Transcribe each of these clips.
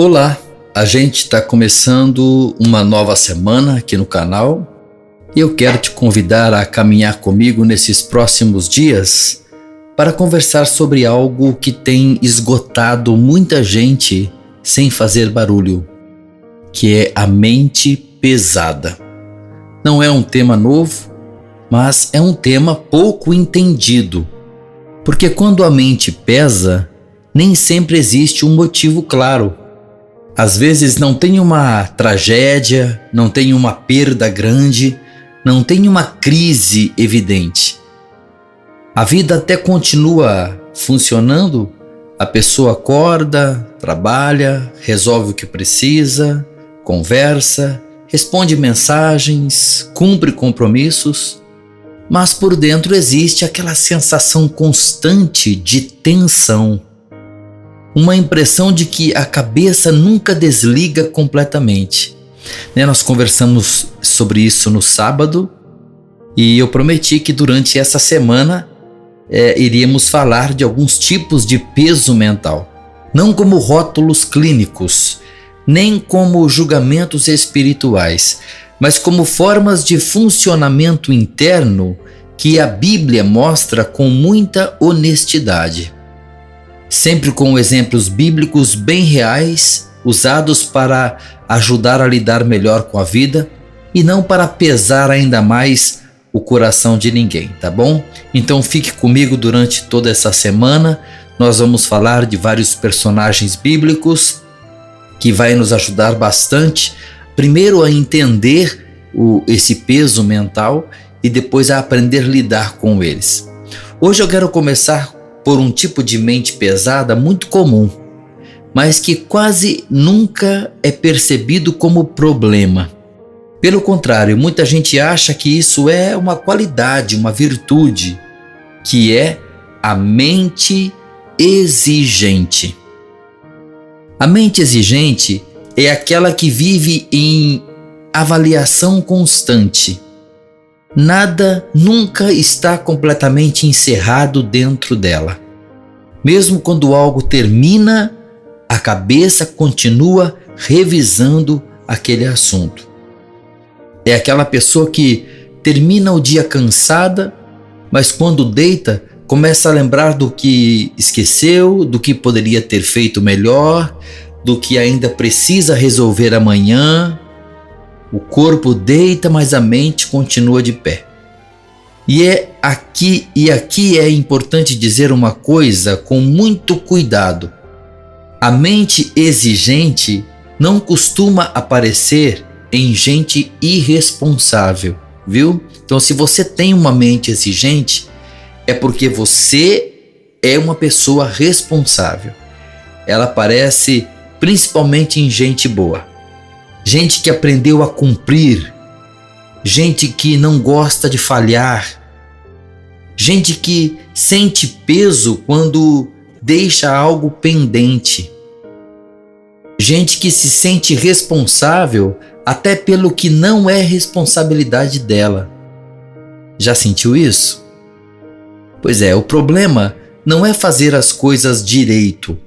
Olá, a gente está começando uma nova semana aqui no canal e eu quero te convidar a caminhar comigo nesses próximos dias para conversar sobre algo que tem esgotado muita gente sem fazer barulho, que é a mente pesada. Não é um tema novo, mas é um tema pouco entendido, porque quando a mente pesa, nem sempre existe um motivo claro. Às vezes não tem uma tragédia, não tem uma perda grande, não tem uma crise evidente. A vida até continua funcionando, a pessoa acorda, trabalha, resolve o que precisa, conversa, responde mensagens, cumpre compromissos, mas por dentro existe aquela sensação constante de tensão. Uma impressão de que a cabeça nunca desliga completamente. Nós conversamos sobre isso no sábado e eu prometi que durante essa semana iríamos falar de alguns tipos de peso mental. Não como rótulos clínicos, nem como julgamentos espirituais, mas como formas de funcionamento interno que a Bíblia mostra com muita honestidade. Sempre com exemplos bíblicos bem reais, usados para ajudar a lidar melhor com a vida e não para pesar ainda mais o coração de ninguém, tá bom? Então fique comigo durante toda essa semana. Nós vamos falar de vários personagens bíblicos que vai nos ajudar bastante, primeiro a entender esse peso mental e depois a aprender a lidar com eles. Hoje eu quero começar por um tipo de mente pesada muito comum, mas que quase nunca é percebido como problema. Pelo contrário, muita gente acha que isso é uma qualidade, uma virtude, que é a mente exigente. A mente exigente é aquela que vive em avaliação constante. Nada nunca está completamente encerrado dentro dela. Mesmo quando algo termina, a cabeça continua revisando aquele assunto. É aquela pessoa que termina o dia cansada, mas quando deita, começa a lembrar do que esqueceu, do que poderia ter feito melhor, do que ainda precisa resolver amanhã. O corpo deita, mas a mente continua de pé. E aqui é importante dizer uma coisa com muito cuidado. A mente exigente não costuma aparecer em gente irresponsável, viu? Então, se você tem uma mente exigente, é porque você é uma pessoa responsável. Ela aparece principalmente em gente boa. Gente que aprendeu a cumprir, gente que não gosta de falhar, gente que sente peso quando deixa algo pendente, gente que se sente responsável até pelo que não é responsabilidade dela. Já sentiu isso? Pois é, o problema não é fazer as coisas direito.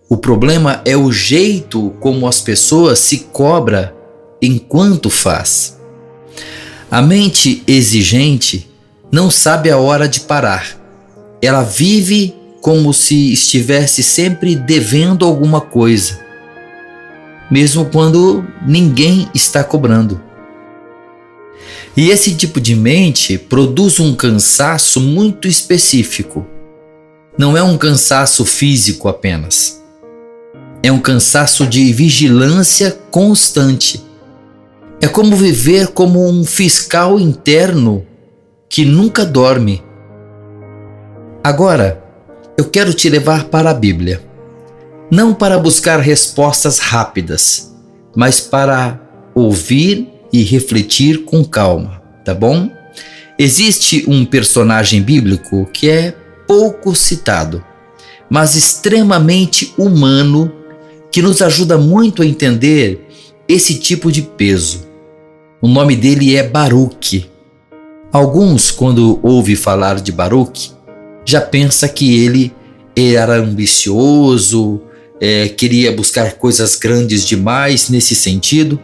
O problema é o jeito como as pessoas se cobram enquanto faz. A mente exigente não sabe a hora de parar. Ela vive como se estivesse sempre devendo alguma coisa, mesmo quando ninguém está cobrando. E esse tipo de mente produz um cansaço muito específico. Não é um cansaço físico apenas. É um cansaço de vigilância constante. É como viver como um fiscal interno que nunca dorme. Agora, eu quero te levar para a Bíblia. Não para buscar respostas rápidas, mas para ouvir e refletir com calma, tá bom? Existe um personagem bíblico que é pouco citado, mas extremamente humano, que nos ajuda muito a entender esse tipo de peso. O nome dele é Baruque. Alguns, quando ouvem falar de Baruque, já pensam que ele era ambicioso, queria buscar coisas grandes demais nesse sentido.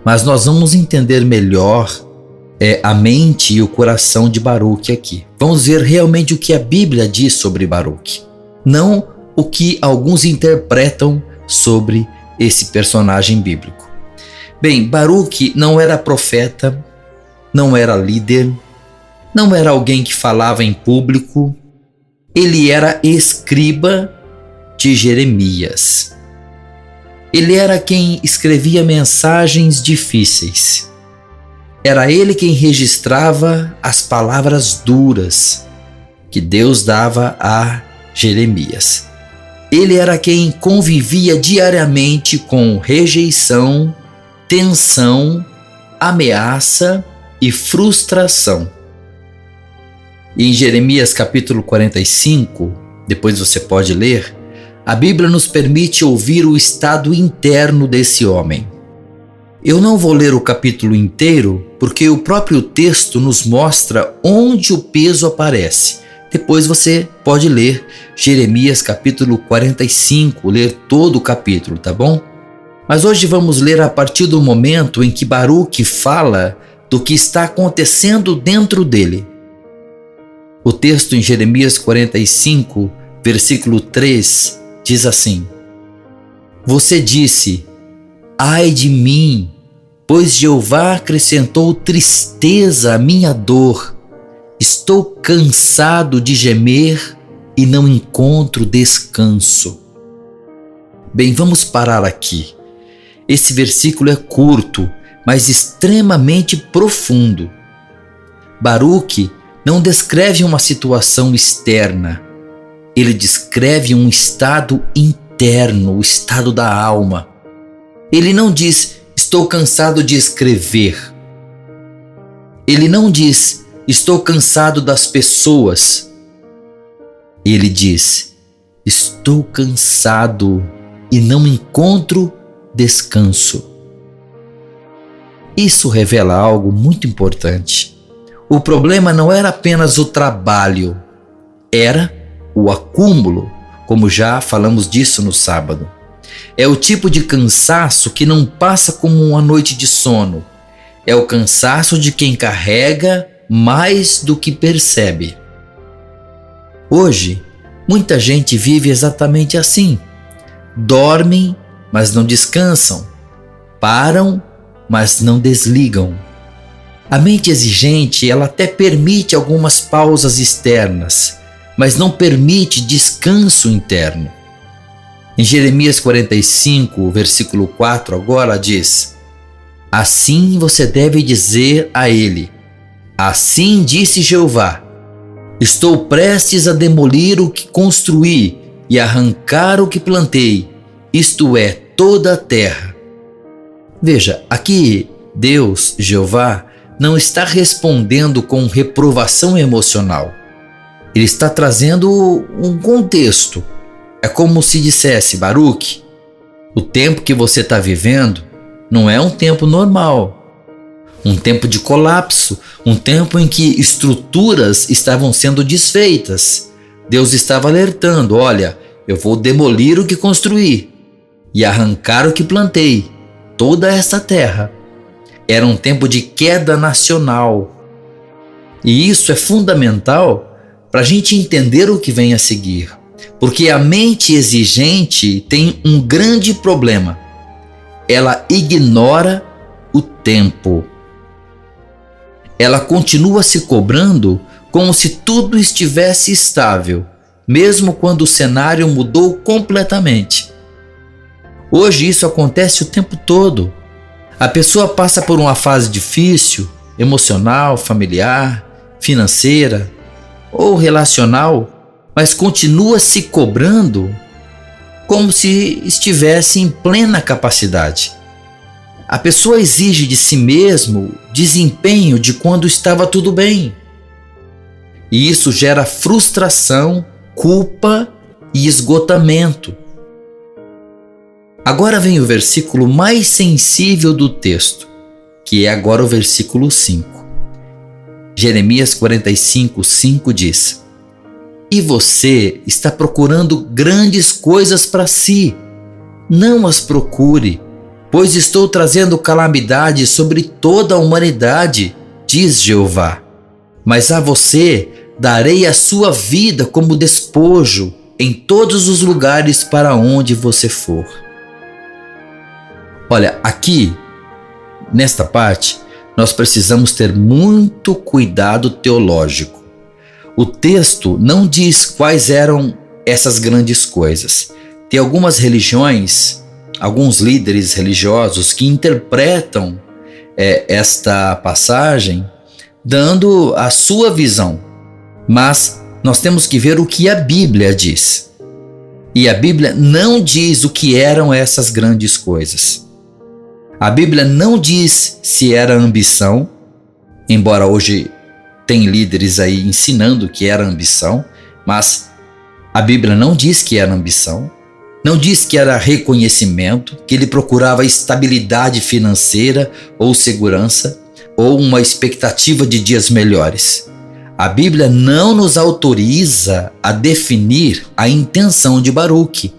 Mas nós vamos entender melhor a mente e o coração de Baruque aqui. Vamos ver realmente o que a Bíblia diz sobre Baruque, não o que alguns interpretam sobre esse personagem bíblico. Bem, Baruque não era profeta, não era líder, não era alguém que falava em público. Ele era escriba de Jeremias. Ele era quem escrevia mensagens difíceis. Era ele quem registrava as palavras duras que Deus dava a Jeremias. Ele era quem convivia diariamente com rejeição, tensão, ameaça e frustração. E em Jeremias capítulo 45, depois você pode ler, a Bíblia nos permite ouvir o estado interno desse homem. Eu não vou ler o capítulo inteiro, porque o próprio texto nos mostra onde o peso aparece. Depois você pode ler Jeremias capítulo 45, ler todo o capítulo, tá bom? Mas hoje vamos ler a partir do momento em que Baruque fala do que está acontecendo dentro dele. O texto em Jeremias 45, versículo 3, diz assim: Você disse, ai de mim, pois Jeová acrescentou tristeza à minha dor. Estou cansado de gemer e não encontro descanso. Bem, vamos parar aqui. Esse versículo é curto, mas extremamente profundo. Baruque não descreve uma situação externa. Ele descreve um estado interno, o estado da alma. Ele não diz, estou cansado de escrever. Ele não diz, estou cansado das pessoas. Ele diz, estou cansado e não encontro descanso. Isso revela algo muito importante. O problema não era apenas o trabalho, era o acúmulo, como já falamos disso no sábado. É o tipo de cansaço que não passa como uma noite de sono. É o cansaço de quem carrega mais do que percebe. Hoje, muita gente vive exatamente assim. Dormem, mas não descansam. Param, mas não desligam. A mente exigente, ela até permite algumas pausas externas, mas não permite descanso interno. Em Jeremias 45, versículo 4, agora diz: Assim você deve dizer a ele, assim disse Jeová, estou prestes a demolir o que construí e arrancar o que plantei, isto é, toda a terra. Veja, aqui Deus, Jeová, não está respondendo com reprovação emocional. Ele está trazendo um contexto. É como se dissesse, Baruque, o tempo que você está vivendo não é um tempo normal. Um tempo de colapso, um tempo em que estruturas estavam sendo desfeitas. Deus estava alertando, olha, eu vou demolir o que construí e arrancar o que plantei, toda esta terra. Era um tempo de queda nacional. E isso é fundamental para a gente entender o que vem a seguir. Porque a mente exigente tem um grande problema. Ela ignora o tempo. Ela continua se cobrando como se tudo estivesse estável, mesmo quando o cenário mudou completamente. Hoje isso acontece o tempo todo. A pessoa passa por uma fase difícil, emocional, familiar, financeira ou relacional, mas continua se cobrando como se estivesse em plena capacidade. A pessoa exige de si mesmo desempenho de quando estava tudo bem. E isso gera frustração, culpa e esgotamento. Agora vem o versículo mais sensível do texto, que é agora o versículo 5. Jeremias 45, 5 diz: E você está procurando grandes coisas para si. Não as procure, pois estou trazendo calamidade sobre toda a humanidade, diz Jeová. Mas a você darei a sua vida como despojo em todos os lugares para onde você for. Olha, aqui, nesta parte, nós precisamos ter muito cuidado teológico. O texto não diz quais eram essas grandes coisas. Tem algumas religiões, alguns líderes religiosos que interpretam esta passagem dando a sua visão. Mas nós temos que ver o que a Bíblia diz. E a Bíblia não diz o que eram essas grandes coisas. A Bíblia não diz se era ambição, embora hoje tem líderes aí ensinando que era ambição, mas a Bíblia não diz que era ambição, não diz que era reconhecimento, que ele procurava estabilidade financeira ou segurança, ou uma expectativa de dias melhores. A Bíblia não nos autoriza a definir a intenção de Baruque.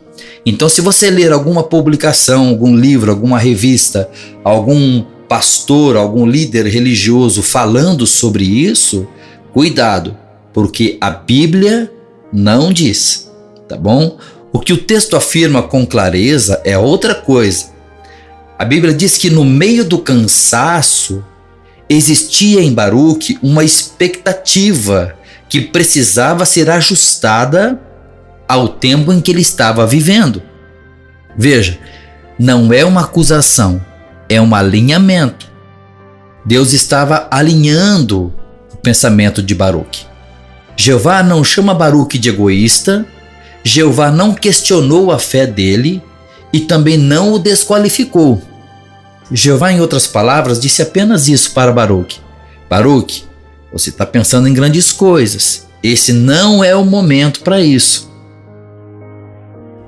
Então, se você ler alguma publicação, algum livro, alguma revista, algum pastor, algum líder religioso falando sobre isso, cuidado, porque a Bíblia não diz, tá bom? O que o texto afirma com clareza é outra coisa. A Bíblia diz que no meio do cansaço, existia em Baruque uma expectativa que precisava ser ajustada ao tempo em que ele estava vivendo. Veja, não é uma acusação, é um alinhamento. Deus estava alinhando o pensamento de Baruque. Jeová não chama Baruque de egoísta, Jeová não questionou a fé dele e também não o desqualificou. Jeová, em outras palavras, disse apenas isso para Baruque: Baruque, você está pensando em grandes coisas, esse não é o momento para isso.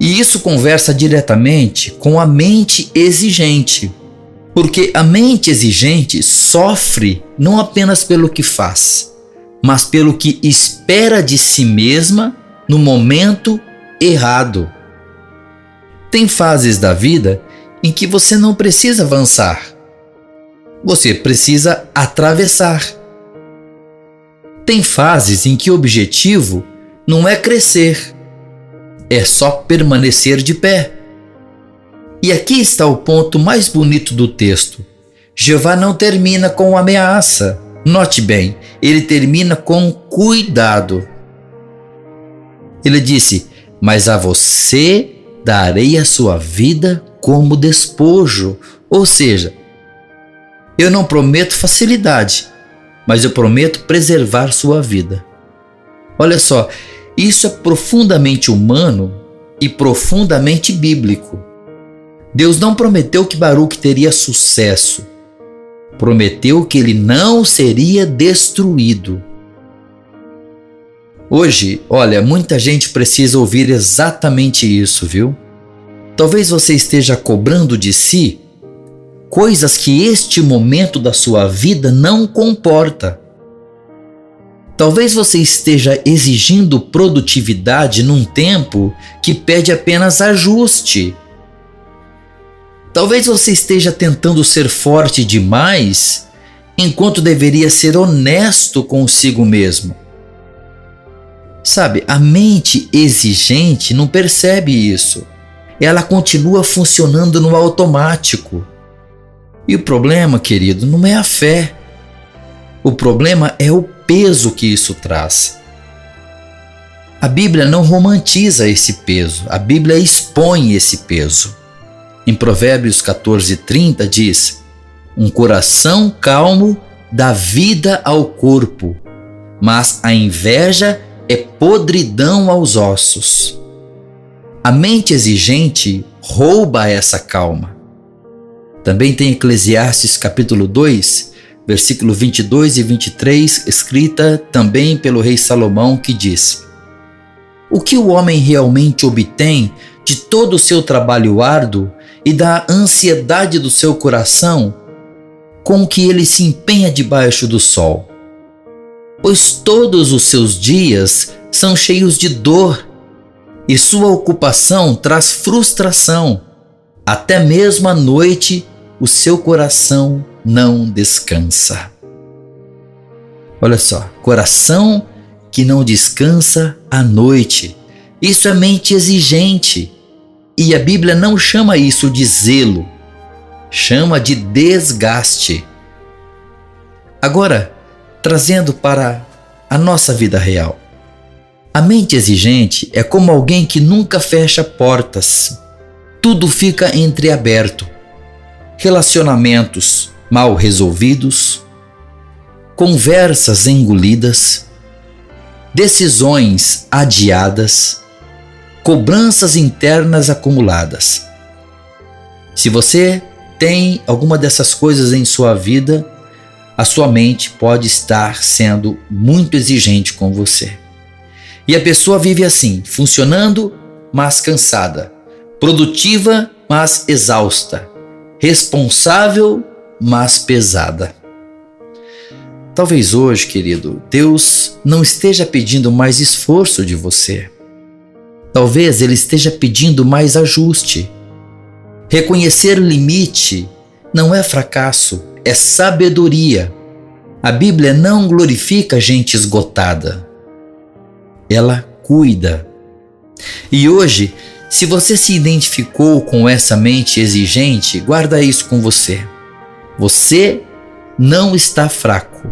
E isso conversa diretamente com a mente exigente, porque a mente exigente sofre não apenas pelo que faz, mas pelo que espera de si mesma no momento errado. Tem fases da vida em que você não precisa avançar, você precisa atravessar. Tem fases em que o objetivo não é crescer, é só permanecer de pé. E aqui está o ponto mais bonito do texto. Jeová não termina com ameaça. Note bem, ele termina com cuidado. Ele disse: mas a você darei a sua vida como despojo. Ou seja, eu não prometo facilidade, mas eu prometo preservar sua vida. Olha só, isso é profundamente humano e profundamente bíblico. Deus não prometeu que Baruque teria sucesso. Prometeu que ele não seria destruído. Hoje, olha, muita gente precisa ouvir exatamente isso, viu? Talvez você esteja cobrando de si coisas que este momento da sua vida não comporta. Talvez você esteja exigindo produtividade num tempo que pede apenas ajuste. Talvez você esteja tentando ser forte demais, enquanto deveria ser honesto consigo mesmo. Sabe, a mente exigente não percebe isso. Ela continua funcionando no automático. E o problema, querido, não é a fé. O problema é o peso que isso traz. A Bíblia não romantiza esse peso, a Bíblia expõe esse peso. Em Provérbios 14:30 diz: um coração calmo dá vida ao corpo, mas a inveja é podridão aos ossos. A mente exigente rouba essa calma. Também tem Eclesiastes capítulo 2, versículo 22 e 23, escrita também pelo rei Salomão, que diz: o que o homem realmente obtém de todo o seu trabalho árduo e da ansiedade do seu coração, com o que ele se empenha debaixo do sol? Pois todos os seus dias são cheios de dor e sua ocupação traz frustração. Até mesmo à noite o seu coração não descansa. Olha só, coração que não descansa à noite. Isso é mente exigente. E a Bíblia não chama isso de zelo, chama de desgaste. Agora, trazendo para a nossa vida real. A mente exigente é como alguém que nunca fecha portas. Tudo fica entreaberto. Relacionamentos mal resolvidos, conversas engolidas, decisões adiadas, cobranças internas acumuladas. Se você tem alguma dessas coisas em sua vida, a sua mente pode estar sendo muito exigente com você. E a pessoa vive assim, funcionando, mas cansada, produtiva, mas exausta, responsável, mas pesada. Talvez hoje, querido, Deus não esteja pedindo mais esforço de você. Talvez Ele esteja pedindo mais ajuste. Reconhecer limite não é fracasso, é sabedoria. A Bíblia não glorifica gente esgotada. Ela cuida. E hoje, se você se identificou com essa mente exigente, guarda isso com você. Você não está fraco.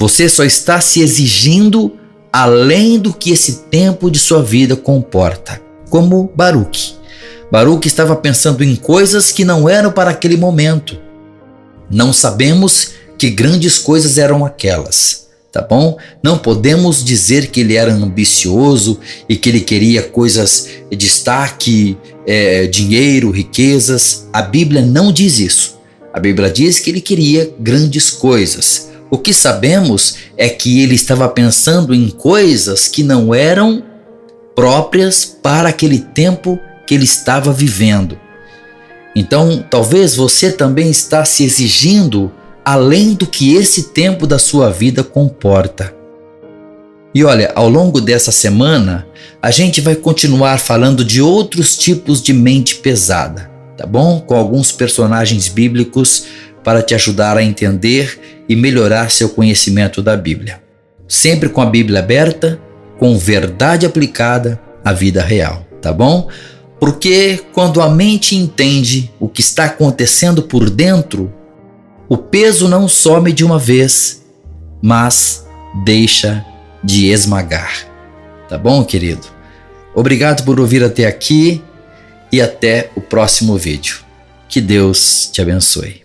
Você só está se exigindo além do que esse tempo de sua vida comporta. Como Baruque. Baruque estava pensando em coisas que não eram para aquele momento. Não sabemos que grandes coisas eram aquelas, tá bom? Não podemos dizer que ele era ambicioso e que ele queria coisas de destaque, dinheiro, riquezas. A Bíblia não diz isso. A Bíblia diz que ele queria grandes coisas. O que sabemos é que ele estava pensando em coisas que não eram próprias para aquele tempo que ele estava vivendo. Então, talvez você também está se exigindo além do que esse tempo da sua vida comporta. E olha, ao longo dessa semana, a gente vai continuar falando de outros tipos de mente pesada, tá bom? Com alguns personagens bíblicos para te ajudar a entender e melhorar seu conhecimento da Bíblia. Sempre com a Bíblia aberta, com verdade aplicada à vida real, tá bom? Porque quando a mente entende o que está acontecendo por dentro, o peso não some de uma vez, mas deixa de esmagar. Tá bom, querido? Obrigado por ouvir até aqui e até o próximo vídeo. Que Deus te abençoe.